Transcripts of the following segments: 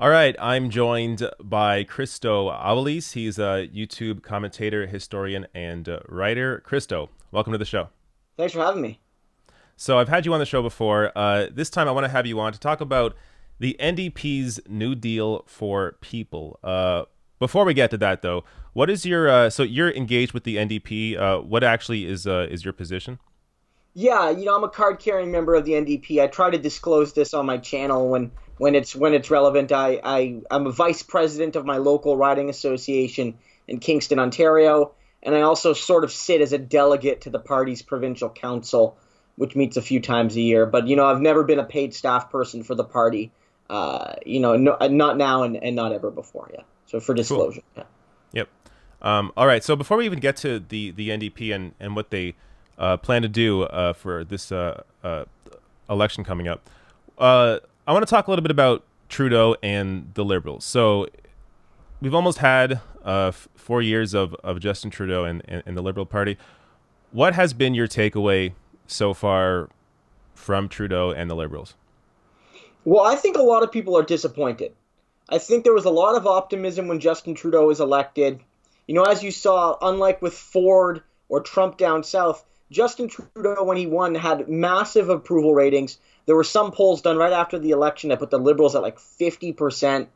All right, I'm joined by Christo Avalis. He's a YouTube commentator, historian, and writer. Christo, welcome to the show. Thanks for having me. So I've had you on the show before. This time I want to have you on to talk about the NDP's New Deal for People. Before we get to that, though, what is your so you're engaged with the NDP? What actually is your position? Yeah, I'm a card-carrying member of the NDP. I try to disclose this on my channel when it's relevant. I'm a vice president of my local riding association in Kingston, Ontario, and I also sort of sit as a delegate to the party's provincial council, which meets a few times a year. But I've never been a paid staff person for the party. No, not now and not ever before. Yeah. So for Cool. disclosure. Yeah. Yep. All right. So before we even get to the NDP and what they plan to do for this election coming up, I want to talk a little bit about Trudeau and the Liberals. So we've almost had 4 years of Justin Trudeau and the Liberal Party. What has been your takeaway so far from Trudeau and the Liberals? Well, I think a lot of people are disappointed. I think there was a lot of optimism when Justin Trudeau was elected. As you saw, unlike with Ford or Trump down south, Justin Trudeau, when he won, had massive approval ratings. There were some polls done right after the election that put the Liberals at like 50%. And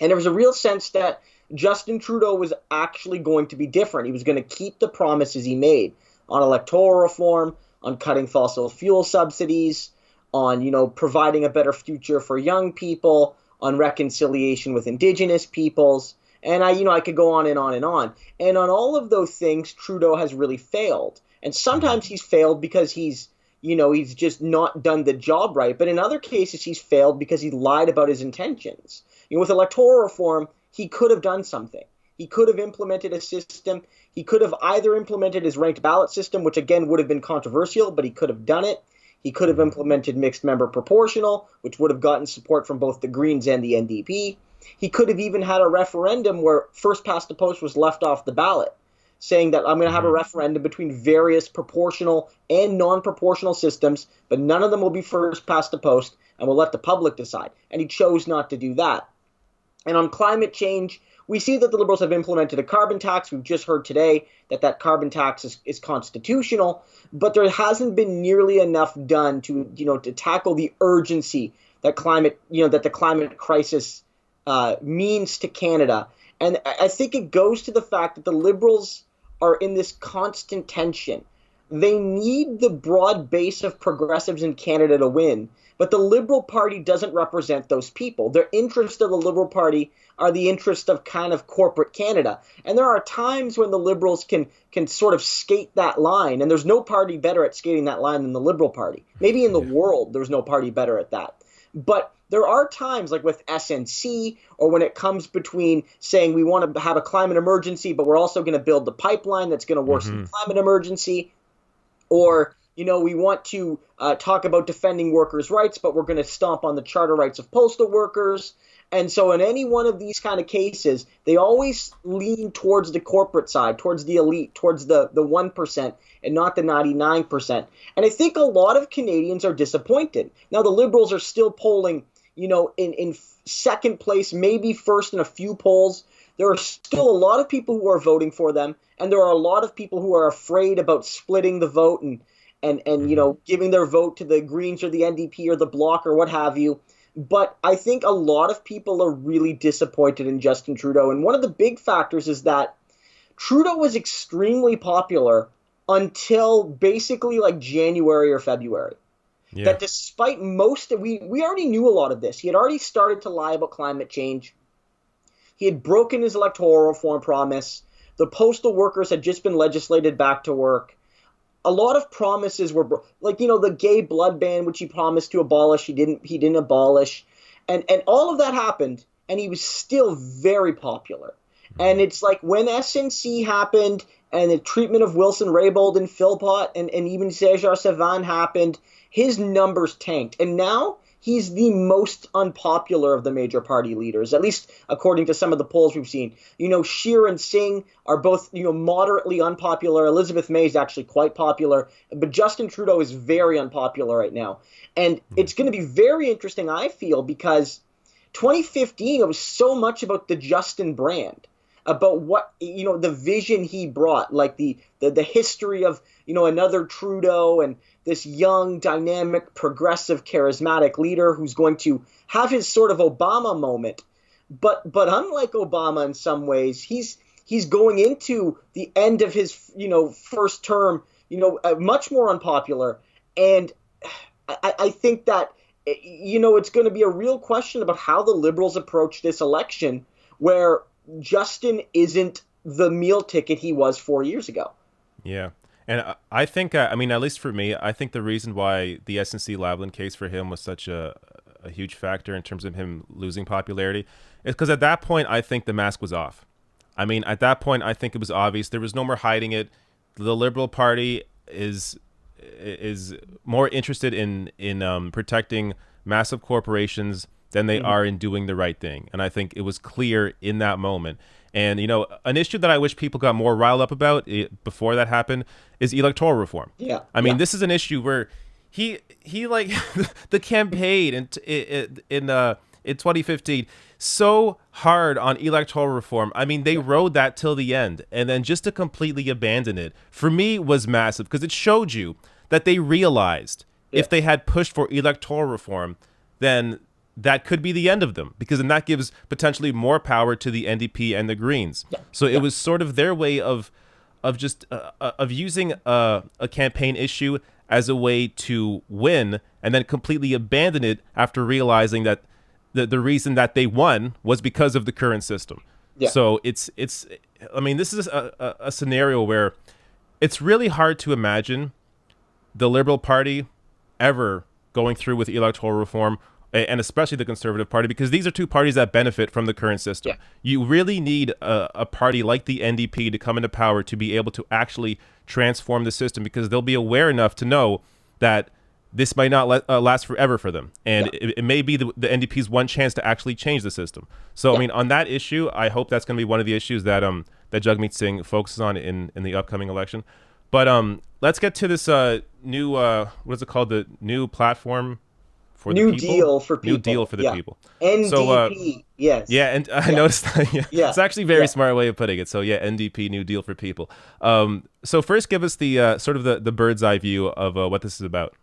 there was a real sense that Justin Trudeau was actually going to be different. He was going to keep the promises he made on electoral reform, on cutting fossil fuel subsidies, on, providing a better future for young people, on reconciliation with Indigenous peoples. And I could go on and on and on. And on all of those things, Trudeau has really failed. And sometimes he's failed because he's just not done the job right. But in other cases, he's failed because he lied about his intentions. With electoral reform, he could have done something. He could have implemented a system. He could have either implemented his ranked ballot system, which again would have been controversial, but he could have done it. He could have implemented mixed member proportional, which would have gotten support from both the Greens and the NDP. He could have even had a referendum where first past the post was left off the ballot, saying that I'm going to have a referendum between various proportional and non-proportional systems, but none of them will be first past the post, and we'll let the public decide. And he chose not to do that. And on climate change, we see that the Liberals have implemented a carbon tax. We've just heard today that carbon tax is constitutional, but there hasn't been nearly enough done to tackle the urgency that the climate crisis means to Canada. And I think it goes to the fact that the Liberals are in this constant tension. They need the broad base of progressives in Canada to win, but the Liberal Party doesn't represent those people. Their interests of the Liberal Party are the interests of kind of corporate Canada. And there are times when the Liberals can sort of skate that line, and there's no party better at skating that line than the Liberal Party. Maybe in the world there's no party better at that. But there are times like with SNC or when it comes between saying we want to have a climate emergency, but we're also going to build the pipeline that's going to worsen the climate emergency. Or, we want to talk about defending workers' rights, but we're going to stomp on the charter rights of postal workers. And so in any one of these kind of cases, they always lean towards the corporate side, towards the elite, towards the 1% and not the 99%. And I think a lot of Canadians are disappointed. Now, the Liberals are still polling, in second place, maybe first in a few polls. There are still a lot of people who are voting for them, and there are a lot of people who are afraid about splitting the vote and giving their vote to the Greens or the NDP or the Bloc or what have you. But I think a lot of people are really disappointed in Justin Trudeau. And one of the big factors is that Trudeau was extremely popular until basically like January or February. Yeah. That despite we already knew a lot of this. He had already started to lie about climate change. He had broken his electoral reform promise. The postal workers had just been legislated back to work. A lot of promises were the gay blood ban, which he promised to abolish. He didn't abolish. And all of that happened, and he was still very popular. And it's like when SNC happened and the treatment of Wilson Raybould and Philpott and even Cesar Savan happened, his numbers tanked. And now he's the most unpopular of the major party leaders, at least according to some of the polls we've seen. Scheer and Singh are both, moderately unpopular. Elizabeth May is actually quite popular, but Justin Trudeau is very unpopular right now. And it's going to be very interesting, I feel, because 2015, it was so much about the Justin brand, about what, the vision he brought, like the history of, another Trudeau and this young, dynamic, progressive, charismatic leader who's going to have his sort of Obama moment. But unlike Obama in some ways, he's going into the end of his, first term, much more unpopular. And I think that, it's going to be a real question about how the Liberals approach this election, where Justin isn't the meal ticket he was 4 years ago. Yeah. And I think, I mean, at least for me, I think the reason why the SNC-Lavalin case for him was such a huge factor in terms of him losing popularity is because at that point, I think the mask was off. I mean, at that point, I think it was obvious. There was no more hiding it. The Liberal Party is more interested in protecting massive corporations than they are in doing the right thing. And I think it was clear in that moment. And, an issue that I wish people got more riled up about before that happened is electoral reform. Yeah. I mean, this is an issue where he like the campaign in 2015 so hard on electoral reform. I mean, they rode that till the end, and then just to completely abandon it for me was massive because it showed you that they realized if they had pushed for electoral reform, then that could be the end of them, because then that gives potentially more power to the NDP and the Greens. So it was sort of their way of just of using a campaign issue as a way to win, and then completely abandon it after realizing that the reason that they won was because of the current system. So it's I mean, this is a scenario where it's really hard to imagine the Liberal Party ever going through with electoral reform, and especially the Conservative Party, because these are two parties that benefit from the current system. You really need a party like the NDP to come into power to be able to actually transform the system, because they'll be aware enough to know that this might not last forever for them. And it may be the NDP's one chance to actually change the system. So, I mean, on that issue, I hope that's going to be one of the issues that that Jagmeet Singh focuses on in the upcoming election. But let's get to this new, what is it called? The new platform for the people? New deal for people. New deal for the people. NDP, so, yes. Yeah, and I noticed that. It's actually a very smart way of putting it. So, NDP, New Deal for People. So first, give us the sort of the bird's eye view of what this is about.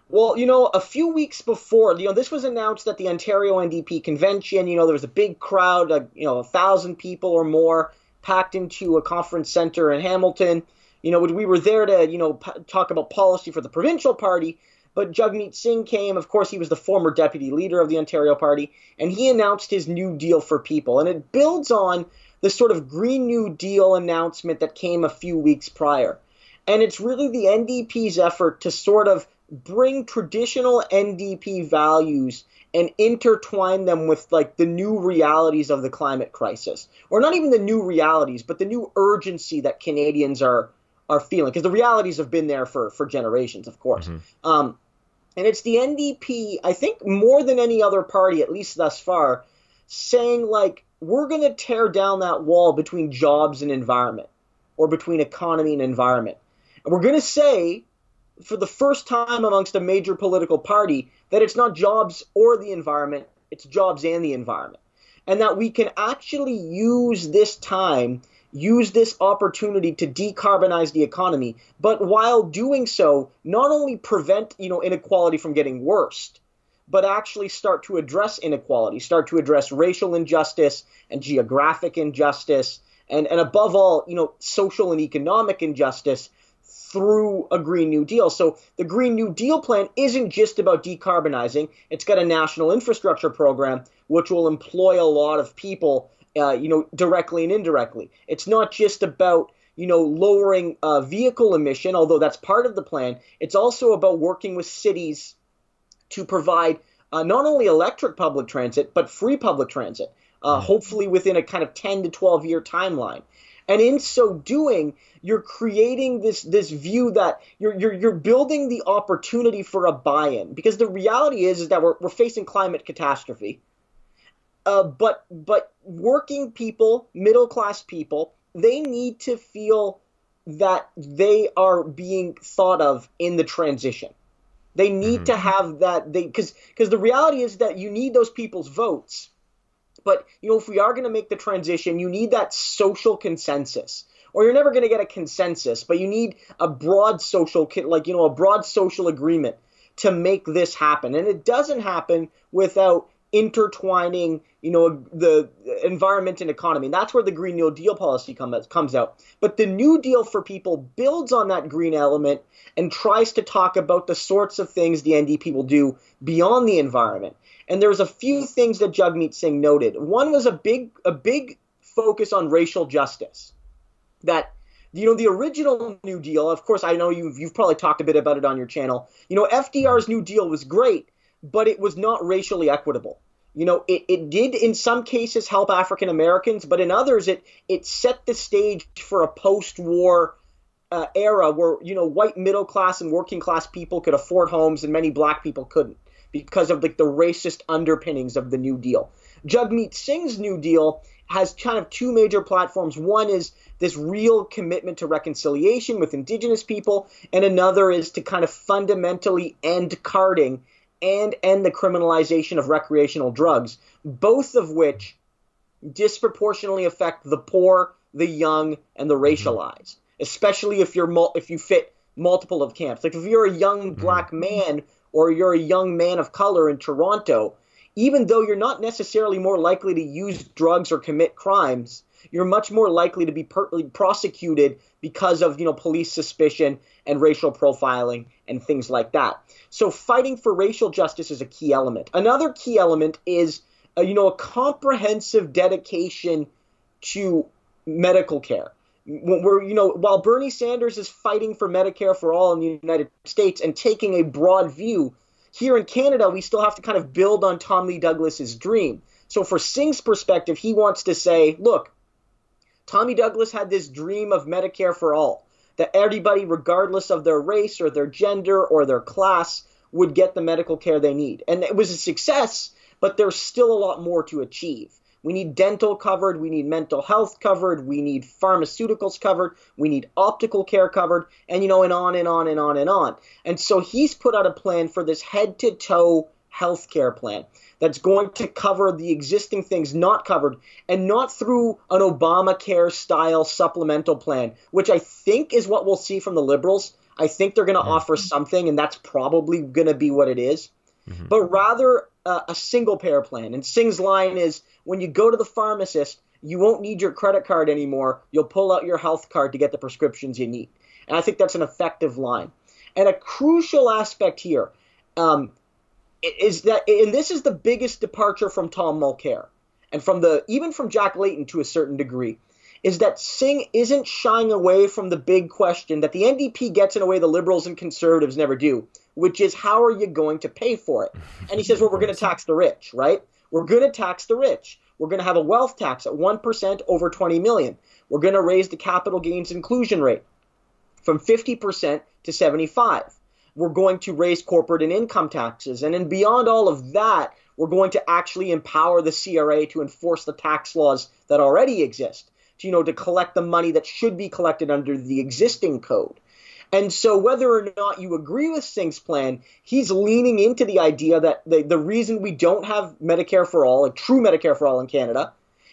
Well, a few weeks before, this was announced at the Ontario NDP convention. There was a big crowd, 1,000 people or more packed into a conference center in Hamilton. We were there to, talk about policy for the provincial party. But Jagmeet Singh came. Of course, he was the former deputy leader of the Ontario Party, and he announced his New Deal for People. And it builds on the sort of Green New Deal announcement that came a few weeks prior. And it's really the NDP's effort to sort of bring traditional NDP values and intertwine them with like the new realities of the climate crisis. Or not even the new realities, but the new urgency that Canadians are feeling, because the realities have been there for generations, of course. And it's the NDP, I think more than any other party, at least thus far, saying like, we're going to tear down that wall between jobs and environment, or between economy and environment. And we're going to say, for the first time amongst a major political party, that it's not jobs or the environment, it's jobs and the environment. And that we can actually use this opportunity to decarbonize the economy, but while doing so, not only prevent, inequality from getting worse, but actually start to address inequality, start to address racial injustice and geographic injustice, and above all, social and economic injustice through a Green New Deal. So the Green New Deal plan isn't just about decarbonizing. It's got a national infrastructure program, which will employ a lot of people, directly and indirectly. It's not just about, lowering vehicle emission, although that's part of the plan. It's also about working with cities to provide not only electric public transit, but free public transit, hopefully within a kind of 10 to 12 year timeline. And in so doing, you're creating this view that you're building the opportunity for a buy-in, because the reality is that we're facing climate catastrophe. But working people, middle class people, they need to feel that they are being thought of in the transition. They need Mm-hmm. to have that they because the reality is that you need those people's votes. But if we are going to make the transition, you need that social consensus. Or you're never going to get a consensus, but you need a broad social a broad social agreement to make this happen. And it doesn't happen without intertwining, the environment and economy. And that's where the Green New Deal policy comes out. But the New Deal for people builds on that green element and tries to talk about the sorts of things the NDP will do beyond the environment. And there's a few things that Jagmeet Singh noted. One was a big focus on racial justice. That the original New Deal, of course, I know you've probably talked a bit about it on your channel. FDR's New Deal was great, but it was not racially equitable. It did in some cases help African Americans, but in others it set the stage for a post-war era where white middle class and working class people could afford homes and many black people couldn't because of the racist underpinnings of the New Deal. Jagmeet Singh's New Deal has kind of two major platforms. One is this real commitment to reconciliation with Indigenous people, and another is to kind of fundamentally end carding and end the criminalization of recreational drugs, both of which disproportionately affect the poor, the young, and the racialized, especially if you fit multiple of camps. Like if you're a young black man or you're a young man of color in Toronto, even though you're not necessarily more likely to use drugs or commit crimes, you're much more likely to be prosecuted because of police suspicion and racial profiling and things like that. So fighting for racial justice is a key element. Another key element is a comprehensive dedication to medical care. While Bernie Sanders is fighting for Medicare for all in the United States and taking a broad view, here in Canada, we still have to kind of build on Tom Lee Douglas's dream. So for Singh's perspective, he wants to say, look, Tommy Douglas had this dream of Medicare for all, that everybody, regardless of their race or their gender or their class, would get the medical care they need. And it was a success, but there's still a lot more to achieve. We need dental covered, we need mental health covered, we need pharmaceuticals covered, we need optical care covered, and and on and on and on and on. And so he's put out a plan for this head-to-toe healthcare plan that's going to cover the existing things not covered, and not through an Obamacare-style supplemental plan, which I think is what we'll see from the Liberals. I think they're going to offer something, and that's probably going to be what it is. But rather a single-payer plan. And Singh's line is, when you go to the pharmacist, you won't need your credit card anymore. You'll pull out your health card to get the prescriptions you need. And I think that's an effective line. And a crucial aspect here is that, and this is the biggest departure from Tom Mulcair, and even from Jack Layton to a certain degree, is that Singh isn't shying away from the big question that the NDP gets in a way the Liberals and Conservatives never do, which is, how are you going to pay for it? And he says, well, we're going to tax the rich, right? We're going to tax the rich. We're going to have a wealth tax at 1% over 20 million. We're going to raise the capital gains inclusion rate from 50% to 75%. We're going to raise corporate and income taxes. And then beyond all of that, we're going to actually empower the CRA to enforce the tax laws that already exist, to collect the money that should be collected under the existing code. And so whether or not you agree with Singh's plan, he's leaning into the idea that the reason we don't have Medicare for all, a true Medicare for all in Canada,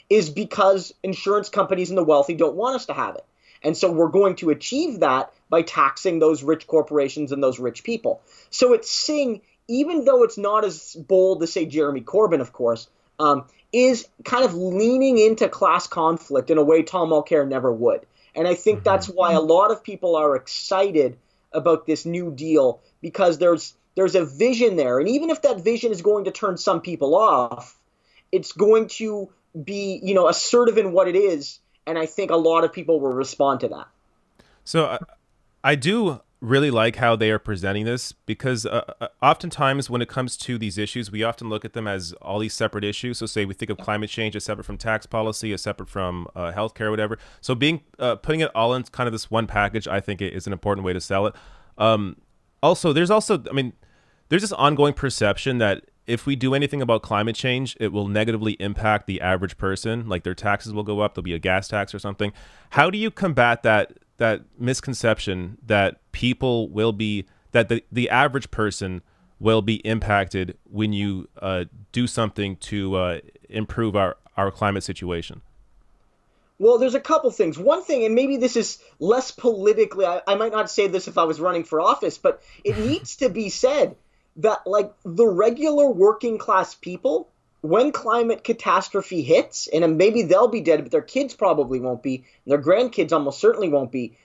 is because insurance companies and the wealthy don't want us to have it. And so we're going to achieve that by taxing those rich corporations and those rich people. So it's Singh, even though it's not as bold as, say, Jeremy Corbyn, of course, is kind of leaning into class conflict in a way Tom Mulcair never would. And I think that's why a lot of people are excited about this New Deal, because there's a vision there. And even if that vision is going to turn some people off, it's going to be, assertive in what it is. And I think a lot of people will respond to that. So I do really like how they are presenting this, because oftentimes when it comes to these issues, we often look at them as all these separate issues. So say we think of climate change as separate from tax policy, as separate from healthcare, whatever. So putting it all in kind of this one package, I think it is an important way to sell it. There's this ongoing perception that if we do anything about climate change, it will negatively impact the average person. Like their taxes will go up. There'll be a gas tax or something. How do you combat that misconception that people will be that the average person will be impacted when you do something to improve our climate situation? Well, there's a couple things. One thing, and maybe this is less politically, I might not say this if I was running for office, but it needs to be said that, like, the regular working class people, when climate catastrophe hits, and maybe they'll be dead, but their kids probably won't be, and their grandkids almost certainly won't be,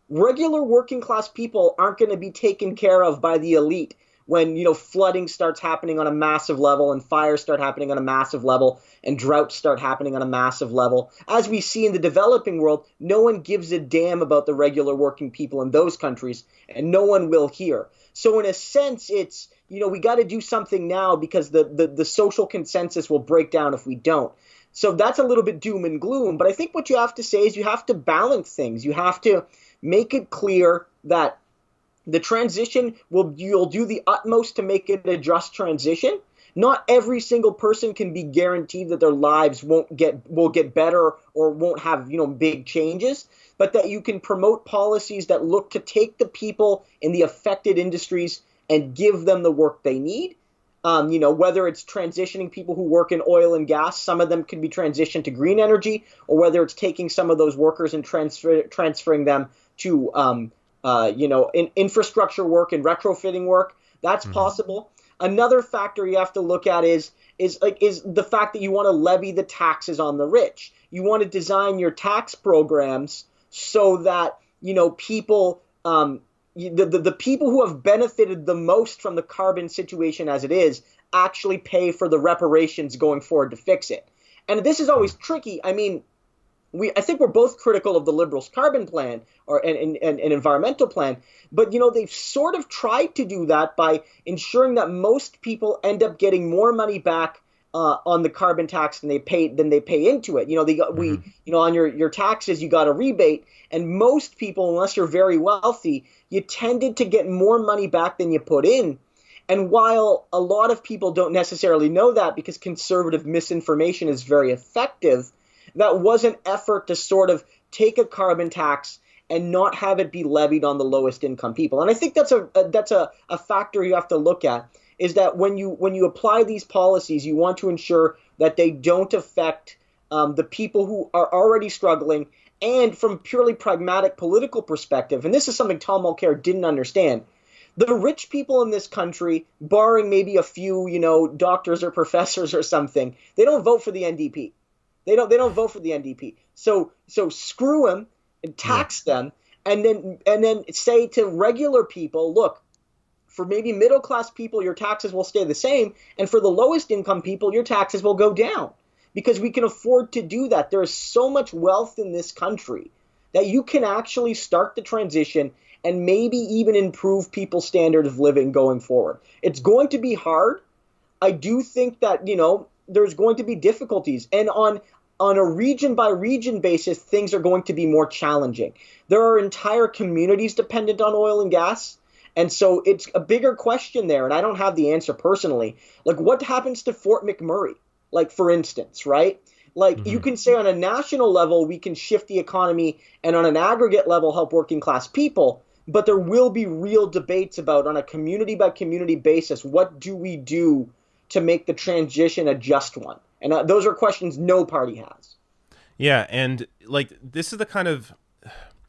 regular working class people aren't going to be taken care of by the elite when, flooding starts happening on a massive level and fires start happening on a massive level and droughts start happening on a massive level. As we see in the developing world, no one gives a damn about the regular working people in those countries, and no one will here. So in a sense, it's, we got to do something now because the social consensus will break down if we don't. So that's a little bit doom and gloom. But I think what you have to say is you have to balance things. You have to make it clear that the transition you'll do the utmost to make it a just transition. Not every single person can be guaranteed that their lives will get better or won't have, big changes, but that you can promote policies that look to take the people in the affected industries and give them the work they need. Whether it's transitioning people who work in oil and gas, some of them can be transitioned to green energy, or whether it's taking some of those workers and transferring them to in infrastructure work and retrofitting work. That's possible. Another factor you have to look at is the fact that you want to levy the taxes on the rich. You want to design your tax programs so that people the people who have benefited the most from the carbon situation as it is actually pay for the reparations going forward to fix it. And this is always tricky. I mean, I think we're both critical of the Liberals' carbon plan or an environmental plan, but they've sort of tried to do that by ensuring that most people end up getting more money back on the carbon tax than they pay into it. On your taxes you got a rebate, and most people, unless you're very wealthy, you tended to get more money back than you put in. And while a lot of people don't necessarily know that because conservative misinformation is very effective, that was an effort to sort of take a carbon tax and not have it be levied on the lowest income people. And I think that's a factor you have to look at, is that when you apply these policies, you want to ensure that they don't affect the people who are already struggling. And from purely pragmatic political perspective, and this is something Tom Mulcair didn't understand, the rich people in this country, barring maybe a few, doctors or professors or something, they don't vote for the NDP. They don't vote for the NDP. So screw them and tax them, and then say to regular people, look, for maybe middle class people, your taxes will stay the same, and for the lowest income people, your taxes will go down, because we can afford to do that. There is so much wealth in this country that you can actually start the transition and maybe even improve people's standard of living going forward. It's going to be hard. I do think that there's going to be difficulties, and on a region by region basis, things are going to be more challenging. There are entire communities dependent on oil and gas, and so it's a bigger question there, and I don't have the answer personally. Like, what happens to Fort McMurray, like, for instance, right? Like, you can say on a national level we can shift the economy, and on an aggregate level help working class people, but there will be real debates about, on a community by community basis, what do we do to make the transition a just one? And those are questions no party has. Yeah, and like, this is the kind of,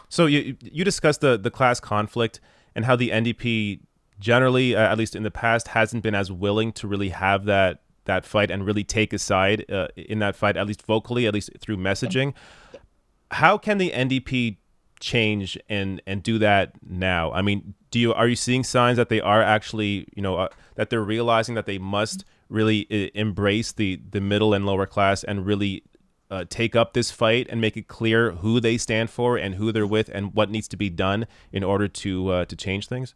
so you discussed the class conflict and how the NDP generally, at least in the past, hasn't been as willing to really have that fight and really take a side in that fight, at least vocally, at least through messaging. How can the NDP change and do that now? I mean, are you seeing signs that they are actually, that they're realizing that they must really embrace the middle and lower class and really take up this fight and make it clear who they stand for and who they're with and what needs to be done in order to change things?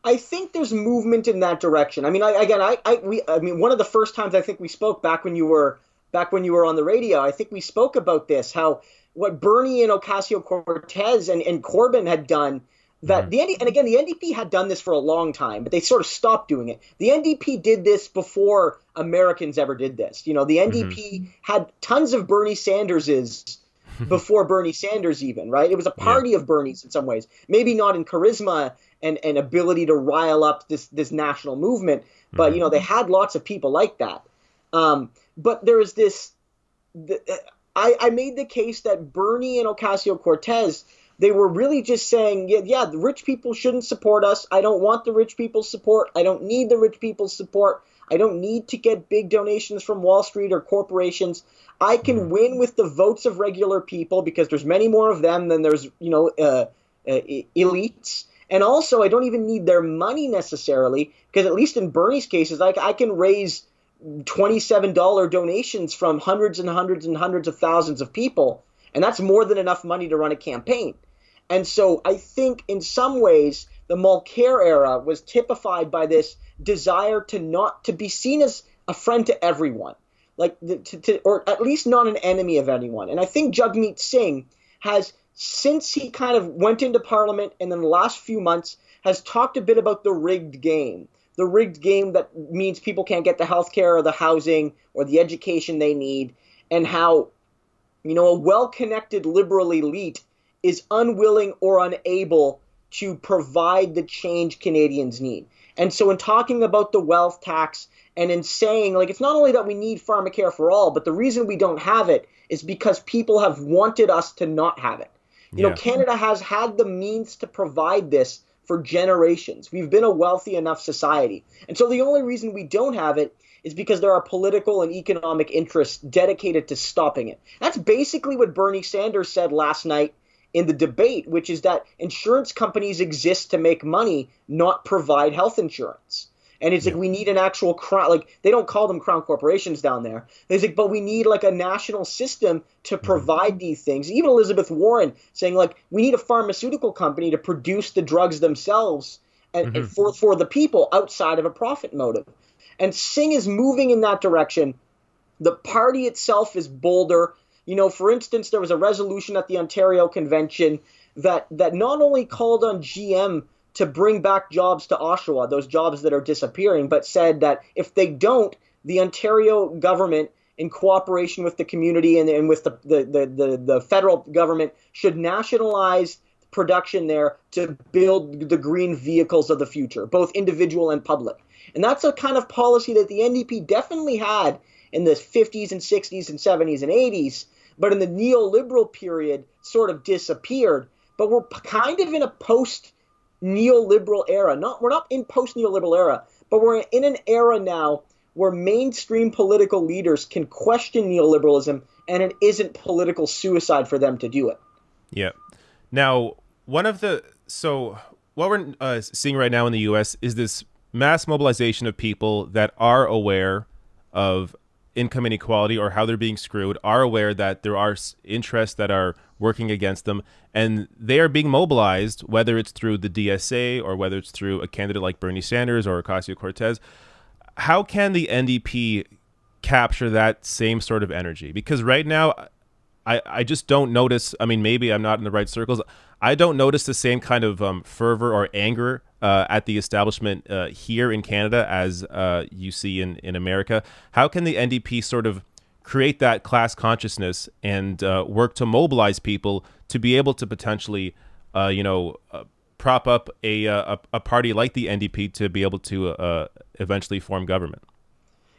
I think there's movement in that direction. I mean, I mean, one of the first times I think we spoke back when you were on the radio, I think we spoke about this, how what Bernie and Ocasio-Cortez and Corbyn had done, that the NDP had done this for a long time, but they sort of stopped doing it. The NDP did this before Americans ever did this. The NDP had tons of Bernie Sanderses before Bernie Sanders even, right? It was a Yeah. party of Bernie's in some ways. Maybe not in charisma and ability to rile up this national movement, but Hmm. they had lots of people like that. But there is this. I made the case that Bernie and Ocasio-Cortez, they were really just saying, yeah, the rich people shouldn't support us. I don't want the rich people's support. I don't need the rich people's support. I don't need to get big donations from Wall Street or corporations. I Hmm. can win with the votes of regular people because there's many more of them than there's, elites. And also, I don't even need their money necessarily because at least in Bernie's cases, I can raise $27 donations from hundreds and hundreds and hundreds of thousands of people. And that's more than enough money to run a campaign. And so I think in some ways the Mulcair era was typified by this desire to be seen as a friend to everyone, like or at least not an enemy of anyone. And I think Jagmeet Singh has, since he kind of went into Parliament and in the last few months has talked a bit about the rigged game that means people can't get the health care or the housing or the education they need, and how a well-connected liberal elite is unwilling or unable to provide the change Canadians need. And so in talking about the wealth tax and in saying, like, it's not only that we need pharmacare for all, but the reason we don't have it is because people have wanted us to not have it. Yeah. Canada has had the means to provide this for generations. We've been a wealthy enough society. And so the only reason we don't have it is because there are political and economic interests dedicated to stopping it. That's basically what Bernie Sanders said last night in the debate, which is that insurance companies exist to make money, not provide health insurance. And it's like, Yeah. we need an actual crown, like they don't call them crown corporations down there. It's like, but we need like a national system to Hmm. provide these things. Even Elizabeth Warren saying like, we need a pharmaceutical company to produce the drugs themselves and Hmm. for the people outside of a profit motive. And Singh is moving in that direction. The party itself is bolder. For instance, there was a resolution at the Ontario Convention that not only called on GM to bring back jobs to Oshawa, those jobs that are disappearing, but said that if they don't, the Ontario government, in cooperation with the community and with the federal government, should nationalize production there to build the green vehicles of the future, both individual and public. And that's a kind of policy that the NDP definitely had in the 50s and 60s and 70s and 80s, but in the neoliberal period sort of disappeared. But we're kind of in a post-neoliberal era. We're not in post-neoliberal era, but we're in an era now where mainstream political leaders can question neoliberalism, and it isn't political suicide for them to do it. Yeah. Now, so what we're seeing right now in the U.S. is this mass mobilization of people that are aware of income inequality or how they're being screwed, are aware that there are interests that are working against them, and they are being mobilized, whether it's through the DSA or whether it's through a candidate like Bernie Sanders or Ocasio-Cortez. How can the NDP capture that same sort of energy? Because right now, I just don't notice. I mean, maybe I'm not in the right circles. I don't notice the same kind of fervor or anger at the establishment here in Canada as you see in America. How can the NDP sort of create that class consciousness and work to mobilize people to be able to potentially, prop up a party like the NDP to be able to eventually form government?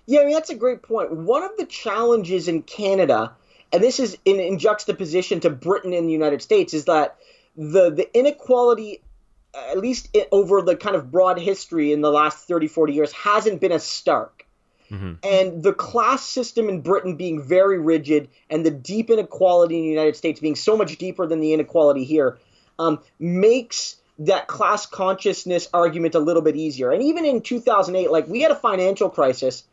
Yeah, I mean, that's a great point. One of the challenges in Canada, and this is in juxtaposition to Britain and the United States, is that the inequality, at least over the kind of broad history in the last 30, 40 years, hasn't been as stark. Hmm. And the class system in Britain being very rigid and the deep inequality in the United States being so much deeper than the inequality here makes that class consciousness argument a little bit easier. And even in 2008, like we had a financial crisis,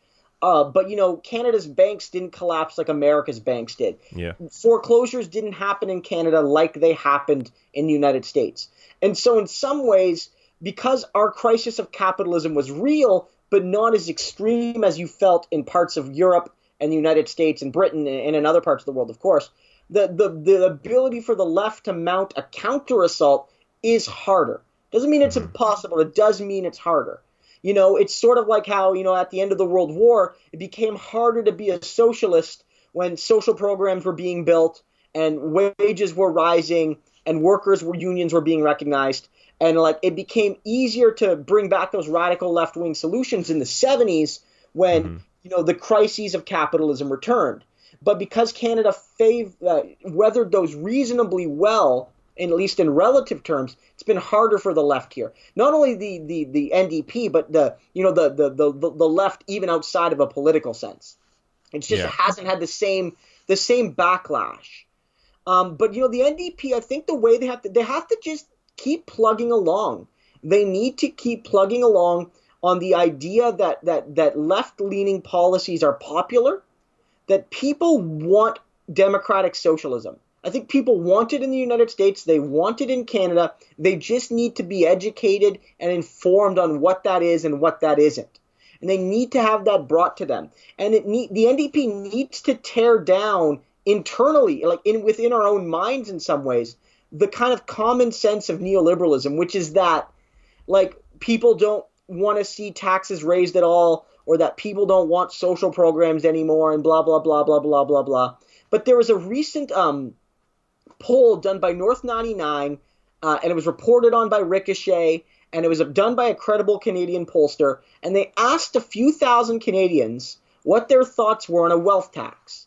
but Canada's banks didn't collapse like America's banks did. Yeah. Foreclosures didn't happen in Canada like they happened in the United States. And so in some ways, because our crisis of capitalism was real, but not as extreme as you felt in parts of Europe and the United States and Britain and in other parts of the world, of course, the ability for the left to mount a counter assault is harder. Doesn't mean it's Hmm. impossible. It does mean it's harder. It's sort of like how, at the end of the World War, it became harder to be a socialist when social programs were being built and wages were rising and unions were being recognized. And like it became easier to bring back those radical left-wing solutions in the 70s when, Mm-hmm. the crises of capitalism returned. But because Canada weathered those reasonably well, at least in relative terms, it's been harder for the left here. Not only the NDP, but the left even outside of a political sense. It just Yeah. hasn't had the same backlash. But the NDP, I think the way they have to just keep plugging along. They need to keep plugging along on the idea that left-leaning policies are popular, that people want democratic socialism. I think people want it in the United States. They want it in Canada. They just need to be educated and informed on what that is and what that isn't. And they need to have that brought to them. And the NDP needs to tear down internally, like within our own minds in some ways, the kind of common sense of neoliberalism, which is that like people don't want to see taxes raised at all, or that people don't want social programs anymore, and blah, blah, blah, blah, blah, blah, blah. But there was a recent poll done by North 99, and it was reported on by Ricochet, and it was done by a credible Canadian pollster, and they asked a few thousand Canadians what their thoughts were on a wealth tax.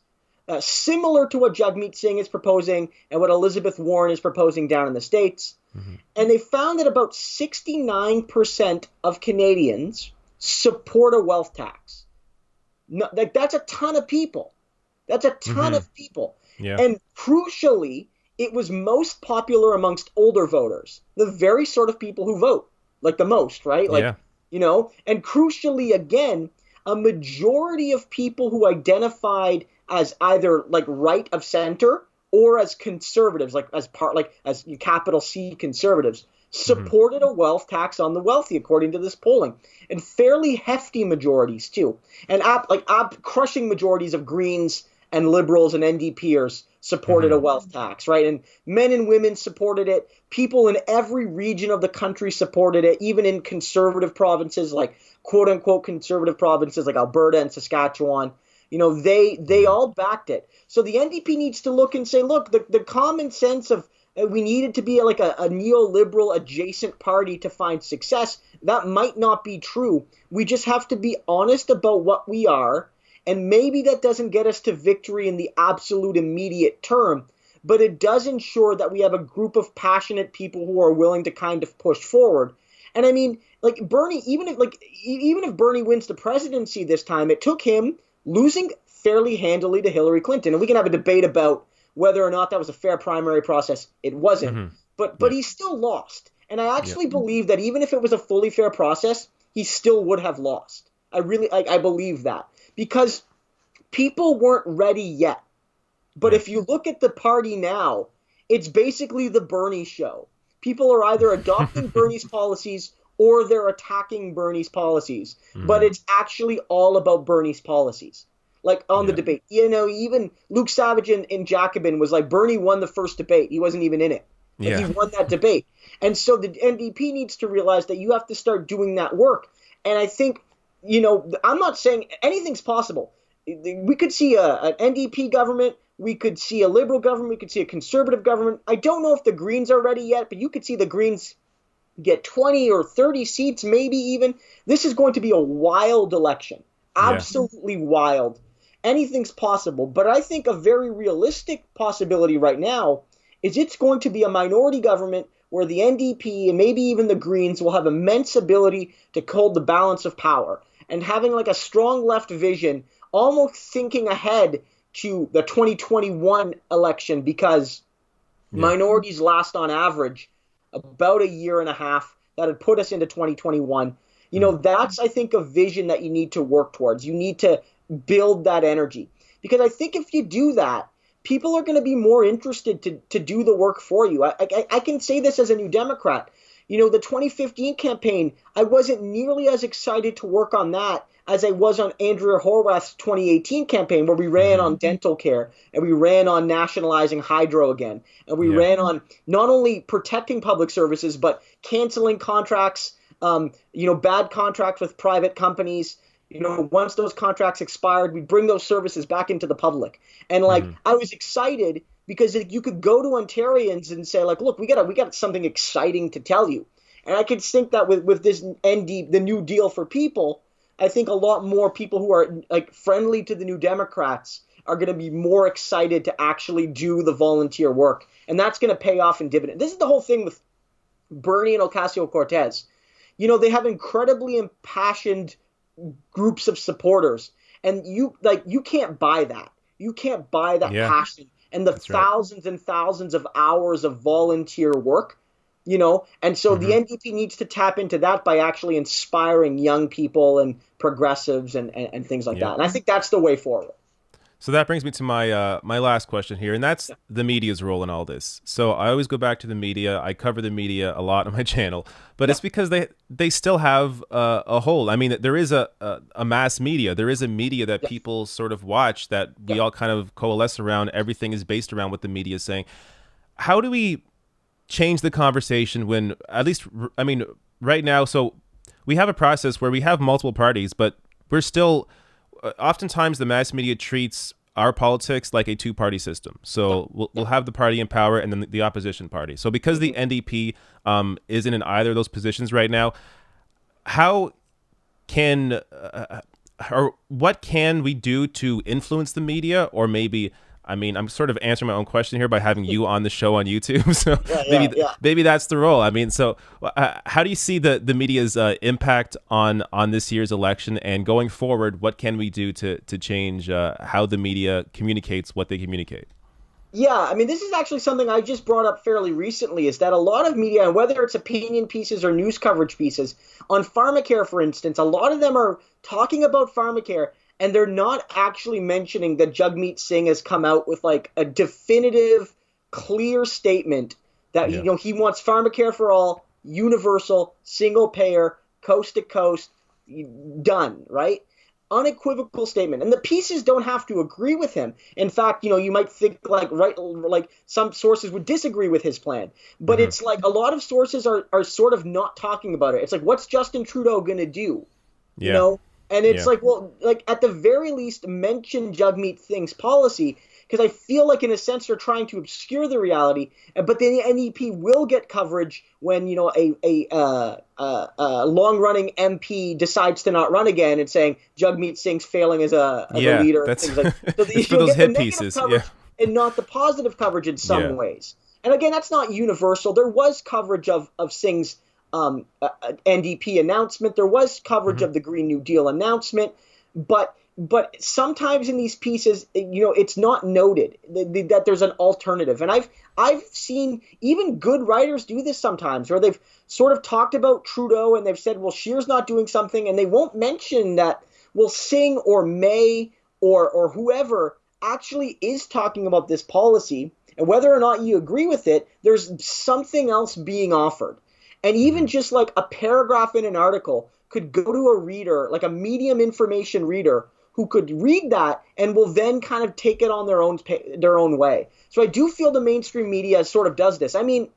Similar to what Jagmeet Singh is proposing and what Elizabeth Warren is proposing down in the States. Mm-hmm. And they found that about 69% of Canadians support a wealth tax. No, that's a ton of people. That's a ton of people. Yeah. And crucially, it was most popular amongst older voters, the very sort of people who vote, like the most, right? Like, and crucially, again, a majority of people who identified as either like right of center or as conservatives, like as capital C conservatives, supported a wealth tax on the wealthy, according to this polling, and fairly hefty majorities too, and crushing majorities of Greens and Liberals and NDPers supported a wealth tax, right? And men and women supported it. People in every region of the country supported it, even in conservative provinces, like quote unquote conservative provinces like Alberta and Saskatchewan. They all backed it. So the NDP needs to look and say, look, the common sense of we needed to be like a neoliberal adjacent party to find success, that might not be true. We just have to be honest about what we are. And maybe that doesn't get us to victory in the absolute immediate term, but it does ensure that we have a group of passionate people who are willing to kind of push forward. And I mean, like Bernie, even if Bernie wins the presidency this time, it took him losing fairly handily to Hillary Clinton. And we can have a debate about whether or not that was a fair primary process. It wasn't. But he still lost. And I actually believe that even if it was a fully fair process, he still would have lost. I believe that. Because people weren't ready yet. But if you look at the party now, it's basically the Bernie show. People are either adopting Bernie's policies or they're attacking Bernie's policies. But it's actually all about Bernie's policies. Like on the debate. Even Luke Savage in Jacobin was like, Bernie won the first debate. He wasn't even in it. But he won that debate. And so the NDP needs to realize that you have to start doing that work. And I think, I'm not saying anything's possible. We could see an NDP government. We could see a Liberal government. We could see a Conservative government. I don't know if the Greens are ready yet, but you could see the Greens get 20 or 30 seats, maybe even. This is going to be a wild election. Absolutely wild. Anything's possible. But I think a very realistic possibility right now is it's going to be a minority government where the NDP and maybe even the Greens will have immense ability to hold the balance of power. And having like a strong left vision, almost thinking ahead to the 2021 election, because minorities last on average about a year and a half. That would put us into 2021. That's, I think, a vision that you need to work towards. You need to build that energy. Because I think if you do that, people are going to be more interested to do the work for you. I can say this as a New Democrat. The 2015 campaign, I wasn't nearly as excited to work on that as I was on Andrea Horwath's 2018 campaign, where we ran on dental care and we ran on nationalizing hydro again. And we ran on not only protecting public services, but canceling contracts, bad contracts with private companies. Once those contracts expired, we bring those services back into the public. And I was excited because you could go to Ontarians and say like, look, we got something exciting to tell you. And I could think that with this the New Deal for people, I think a lot more people who are like friendly to the New Democrats are going to be more excited to actually do the volunteer work, and that's going to pay off in dividend. This is the whole thing with Bernie and Ocasio-Cortez. They have incredibly impassioned groups of supporters, and you can't buy that. You can't buy that Yeah, passion and the that's right. thousands and thousands of hours of volunteer work. And so the Hmm. NDP needs to tap into that by actually inspiring young people and progressives and things like that. Yep. And I think that's the way forward. So that brings me to my last question here, and that's Yeah. the media's role in all this. So I always go back to the media. I cover the media a lot on my channel, but Yeah. it's because they still have a hold. I mean, there is a mass media. There is a media that Yes. people sort of watch, that Yeah. we all kind of coalesce around. Everything is based around what the media is saying. How do we change the conversation when, at least, I mean, right now, so we have a process where we have multiple parties, but we're still, oftentimes the mass media treats our politics like a two-party system. Yeah. So we'll Yeah. have the party in power and then the opposition party. So because the Mhm. NDP isn't in either of those positions right now, how can or what can we do to influence the media? Or maybe, I mean, I'm sort of answering my own question here by having you on the show on YouTube. So Yeah. Yeah. Yeah. maybe that's the role. I mean, so how do you see the media's impact on this year's election, and going forward, what can we do to change how the media communicates what they communicate? Yeah, I mean, this is actually something I just brought up fairly recently, is that a lot of media, and whether it's opinion pieces or news coverage pieces, on pharmacare, for instance, a lot of them are talking about pharmacare, and they're not actually mentioning that Jagmeet Singh has come out with like a definitive, clear statement that Yeah. he wants pharmacare for all, universal, single payer, coast to coast, done, right? Unequivocal statement, and the pieces don't have to agree with him. In fact, you might think like some sources would disagree with his plan, but Hmm. it's like a lot of sources are sort of not talking about it. It's like, what's Justin Trudeau gonna do? you Yeah. know and it's Yeah. like, well, like at the very least mention Jagmeet Singh's policy, because I feel like in a sense they're trying to obscure the reality, but the NEP will get coverage when a long running MP decides to not run again and saying Jagmeet Singh's failing as a Yeah. leader and That's things like so it's for you'll those get the hit negative pieces. Yeah. coverage and not the positive coverage in Yeah. some ways. And again, that's not universal. There was coverage of Singh's NDP announcement. There was coverage Hmm. of the Green New Deal announcement, but sometimes in these pieces, it's not noted that there's an alternative. And I've seen even good writers do this sometimes, where they've sort of talked about Trudeau and they've said, well, Scheer's not doing something, and they won't mention that, well, Singh or May or whoever actually is talking about this policy, and whether or not you agree with it, there's something else being offered. And even Hmm. just like a paragraph in an article could go to a reader, like a medium information reader, who could read that and will then kind of take it on their own way. So I do feel the mainstream media sort of does this. I mean,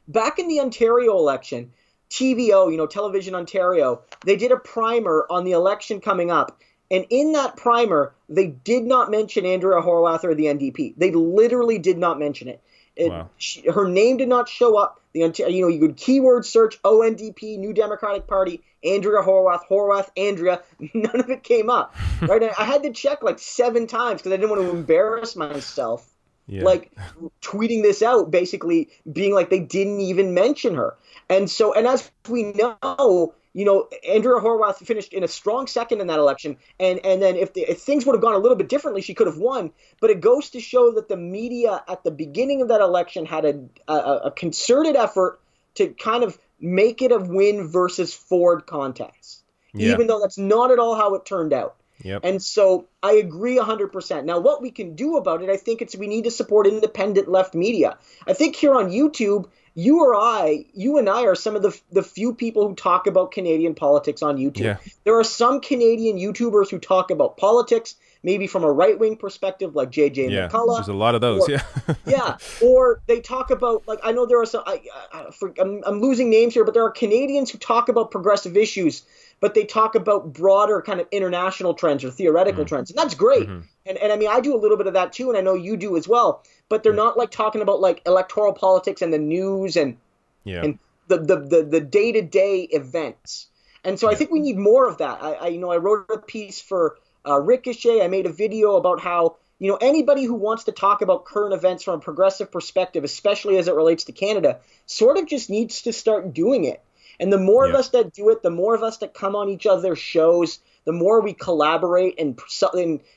back in the Ontario election, TVO, Television Ontario, they did a primer on the election coming up. And in that primer, they did not mention Andrea Horwath or the NDP. They literally did not mention it. Wow. Her name did not show up. You could keyword search ONDP, New Democratic Party, Andrea Horwath, Andrea. None of it came up. Right? I had to check like 7 times because I didn't want to embarrass myself. Yeah. Like tweeting this out, basically being like they didn't even mention her. And as we know, Andrea Horwath finished in a strong second in that election, and then if things would have gone a little bit differently, she could have won. But it goes to show that the media at the beginning of that election had a concerted effort to kind of make it a win versus Ford contest, Yeah. even though that's not at all how it turned out. Yep. And so I agree 100%. Now, what we can do about it, I think we need to support independent left media. I think here on YouTube, you and I are some of the few people who talk about Canadian politics on YouTube. Yeah. There are some Canadian YouTubers who talk about politics, maybe from a right-wing perspective, like JJ Yeah. McCullough. There's a lot of those. Or, Yeah. yeah, or they talk about, like, I know there are some, I'm losing names here, but there are Canadians who talk about progressive issues but they talk about broader kind of international trends or theoretical Mm. trends, and that's great. Mm-hmm. And I mean, I do a little bit of that too, and I know you do as well. But they're Yeah. not like talking about like electoral politics and the news Yeah. and the day-to-day events. And so I Yeah. think we need more of that. I wrote a piece for Ricochet. I made a video about how anybody who wants to talk about current events from a progressive perspective, especially as it relates to Canada, sort of just needs to start doing it. And the more of Yeah. us that do it, the more of us that come on each other's shows, the more we collaborate and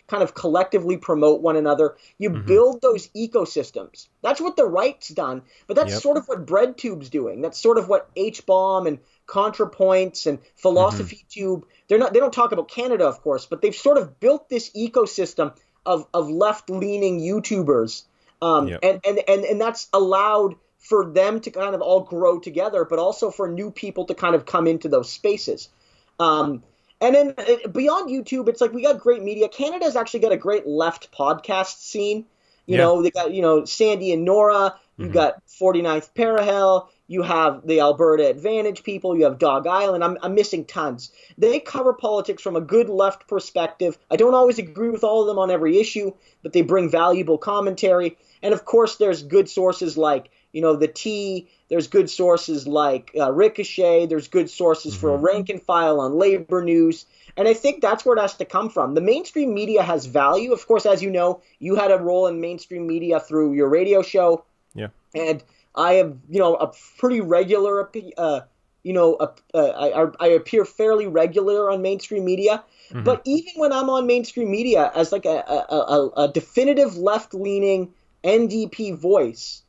kind of collectively promote one another, you Mm-hmm. build those ecosystems. That's what the right's done, but that's Yep. sort of what BreadTube's doing. That's sort of what H-Bomb and ContraPoints and Mm-hmm. Philosophy Tube, they don't talk about Canada, of course, but they've sort of built this ecosystem of left-leaning YouTubers. Yep. And that's allowed for them to kind of all grow together, but also for new people to kind of come into those spaces. Um, and then beyond YouTube, it's like we got great media. Canada's actually got a great left podcast scene. Yeah. They got, Sandy and Nora. You Mm-hmm. got 49th Parallel. You have the Alberta Advantage people. You have Dog Island. I'm missing tons. They cover politics from a good left perspective. I don't always agree with all of them on every issue, but they bring valuable commentary. And of course, there's good sources like the T. There's good sources like Ricochet. There's good sources for Mm-hmm. a rank and file on labor news. And I think that's where it has to come from. The mainstream media has value. Of course, as you know, you had a role in mainstream media through your radio show. Yeah. And I am, a pretty regular, I appear fairly regular on mainstream media. Mm-hmm. But even when I'm on mainstream media as like a definitive left-leaning NDP voice,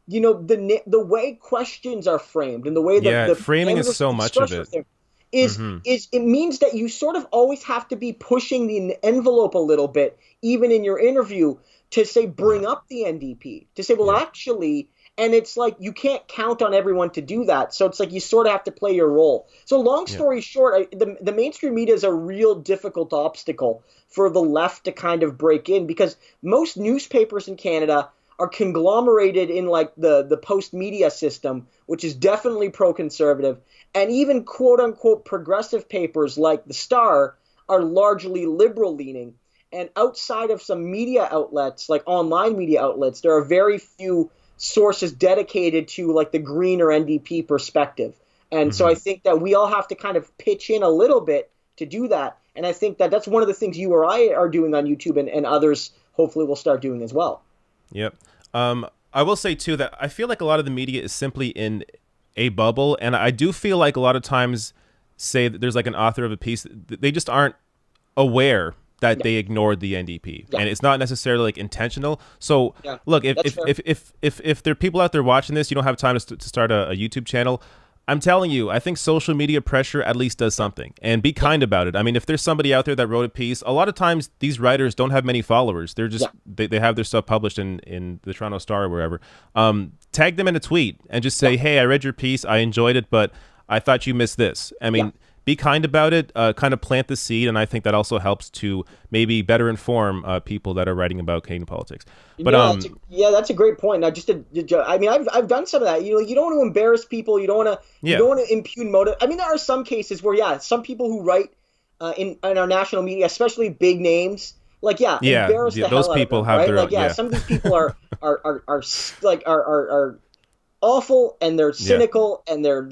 the way questions are framed and the way Yeah. the Framing is so much of structure it. of them is Mm-hmm. is it means that you sort of always have to be pushing the envelope a little bit, even in your interview, to say bring up the NDP, to say, well, Yeah. actually, and it's like you can't count on everyone to do that. So it's like you sort of have to play your role. So long Yeah. story short, the mainstream media is a real difficult obstacle for the left to kind of break in because most newspapers in Canada are conglomerated in like the post media system, which is definitely pro-conservative, and even quote unquote progressive papers like the Star are largely liberal leaning. And outside of some media outlets, like online media outlets, there are very few sources dedicated to like the Green or NDP perspective. And so Mm-hmm. I think that we all have to kind of pitch in a little bit to do that. And I think that that's one of the things you or I are doing on YouTube and others hopefully will start doing as well. Yep. I will say too that I feel like a lot of the media is simply in a bubble, and I do feel like a lot of times, say that there's like an author of a piece, they just aren't aware that Yeah. they ignored the NDP, Yeah. and it's not necessarily like intentional. So Yeah, look, if that's if, fair. if if if if there are people out there watching this, you don't have time to start a YouTube channel. I'm telling you, I think social media pressure at least does something, and be kind about it. I mean, if there's somebody out there that wrote a piece, a lot of times these writers don't have many followers. They're just Yeah. they have their stuff published in the Toronto Star or wherever. Tag them in a tweet and just say, Yeah. hey, I read your piece, I enjoyed it, but I thought you missed this. I mean, Yeah. be kind about it, kind of plant the seed, and I think that also helps to maybe better inform people that are writing about Canadian politics. But That's a great point. Now, I mean, I've done some of that. You don't want to embarrass people. You yeah, don't want to impugn motive. I mean, there are some cases where, yeah, some people who write in our national media, especially big names, like, embarrass the those hell out of people them, have right? their Like, own, yeah, some of these people are awful and they're yeah, cynical and they're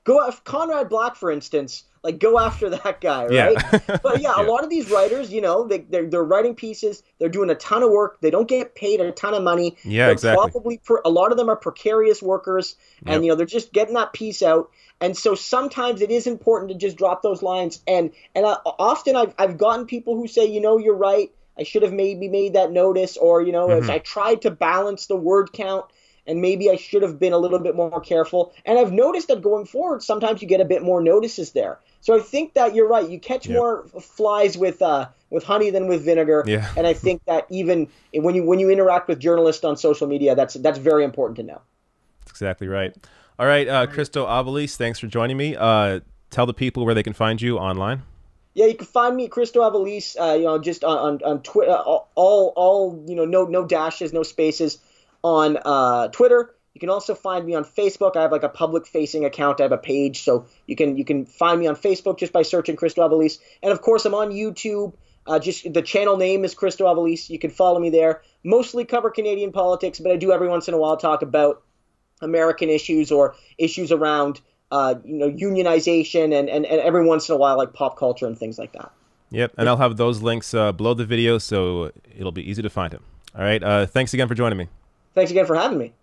go after Conrad Black, for instance. Like, go after that guy, yeah, right? But yeah, a yeah, lot of these writers, they're writing pieces. They're doing a ton of work. They don't get paid a ton of money. yeah, They're exactly. probably a lot of them are precarious workers, and Yep. they're just getting that piece out. And so sometimes it is important to just drop those lines. And often I've gotten people who say, you're right. I should have maybe made that notice, or as Hmm. I tried to balance the word count. And maybe I should have been a little bit more careful. And I've noticed that going forward, sometimes you get a bit more notices there. So I think that you're right. You catch Yep. more flies with honey than with vinegar. Yeah. And I think that even when you interact with journalists on social media, that's very important to know. That's exactly right. All right, Christo Avalis, thanks for joining me. Tell the people where they can find you online. Yeah, you can find me, Christo Avalis, just on Twitter, all no dashes, no spaces on Twitter, You can also find me on Facebook. I have like a public facing account. I have a page, so you can find me on Facebook just by searching Christo Avalise. And of course, I'm on YouTube. Just the channel name is Christo Avalise. You can follow me there. Mostly cover Canadian politics, but I do every once in a while talk about American issues or issues around unionization and every once in a while like pop culture and things like that. Yep, and I'll have those links below the video, so it'll be easy to find him. All right, thanks again for joining me. Thanks again for having me.